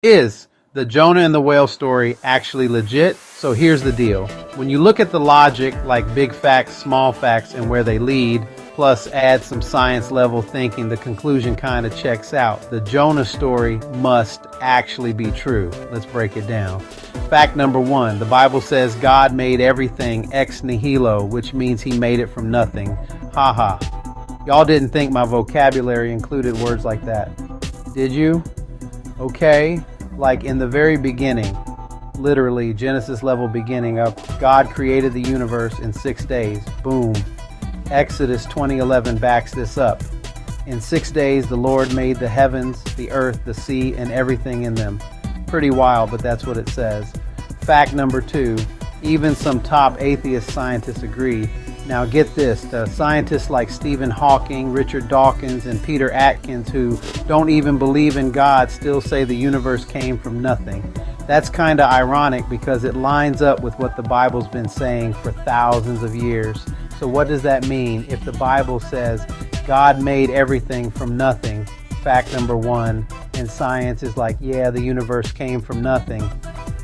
Is the Jonah and the whale story actually legit? So here's the deal. When you look at the logic, like big facts, small facts, and where they lead, plus add some science level thinking, the conclusion kind of checks out. The Jonah story must actually be true. Let's break it down. Fact number one, the Bible says God made everything ex nihilo, which means he made it from nothing. Haha. Y'all didn't think my vocabulary included words like that, did you? Okay, like in the very beginning, literally Genesis level beginning of God created the universe in 6 days. Boom. Exodus 20:11 backs this up. In 6 days the Lord made the heavens, the earth, the sea, and everything in them. Pretty wild, but that's what it says. Fact number two, even some top atheist scientists agree. Now get this, the scientists like Stephen Hawking, Richard Dawkins, and Peter Atkins, who don't even believe in God, still say the universe came from nothing. That's kind of ironic because it lines up with what the Bible's been saying for thousands of years. So what does that mean? If the Bible says God made everything from nothing, fact number one, and science is like, yeah, the universe came from nothing,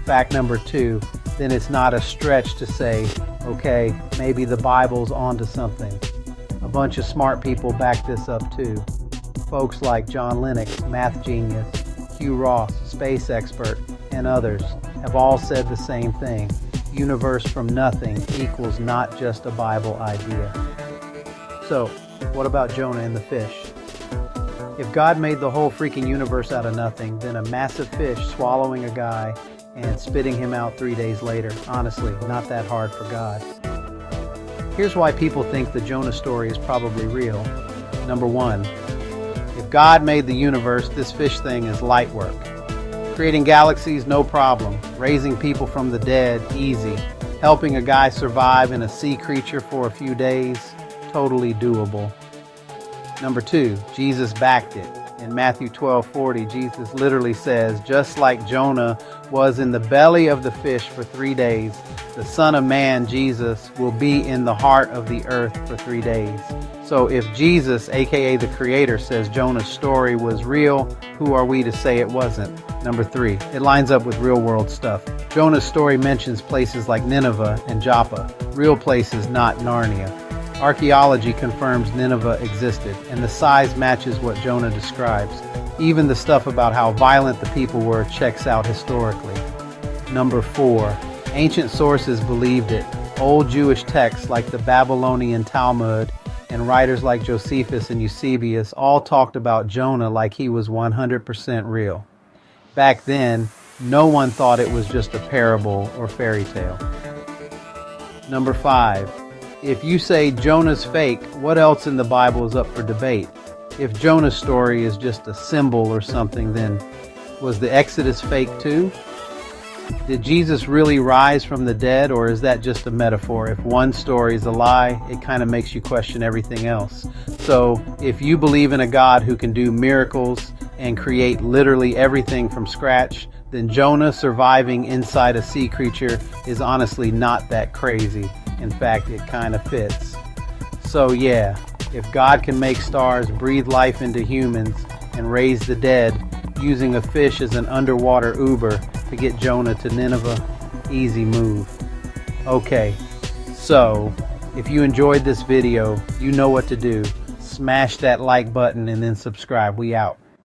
fact number two, then it's not a stretch to say, okay, maybe the Bible's onto something. A bunch of smart people back this up too. Folks like John Lennox, math genius, Hugh Ross, space expert, and others have all said the same thing. Universe from nothing equals not just a Bible idea. So, what about Jonah and the fish? If God made the whole freaking universe out of nothing, then a massive fish swallowing a guy and spitting him out 3 days later, honestly, not that hard for God. Here's why people think the Jonah story is probably real. Number one, if God made the universe, this fish thing is light work. Creating galaxies, no problem. Raising people from the dead, easy. Helping a guy survive in a sea creature for a few days, totally doable. Number two, Jesus backed it. In Matthew 12:40, Jesus literally says, just like Jonah was in the belly of the fish for 3 days, the Son of Man, Jesus, will be in the heart of the earth for 3 days. So if Jesus, aka the Creator, says Jonah's story was real, who are we to say it wasn't? Number three, it lines up with real world stuff. Jonah's story mentions places like Nineveh and Joppa, real places, not Narnia. Archaeology confirms Nineveh existed, and the size matches what Jonah describes. Even the stuff about how violent the people were checks out historically. Number four, ancient sources believed it. Old Jewish texts like the Babylonian Talmud and writers like Josephus and Eusebius all talked about Jonah like he was 100% real. Back then, no one thought it was just a parable or fairy tale. Number five, if you say Jonah's fake, what else in the Bible is up for debate? If Jonah's story is just a symbol or something, then was the Exodus fake too? Did Jesus really rise from the dead, or is that just a metaphor? If one story is a lie, it kind of makes you question everything else. So if you believe in a God who can do miracles and create literally everything from scratch, then Jonah surviving inside a sea creature is honestly not that crazy. In fact, it kind of fits. So yeah, if God can make stars, breathe life into humans, and raise the dead, using a fish as an underwater Uber to get Jonah to Nineveh, easy move. Okay, so if you enjoyed this video, you know what to do. Smash that like button and then subscribe. We out.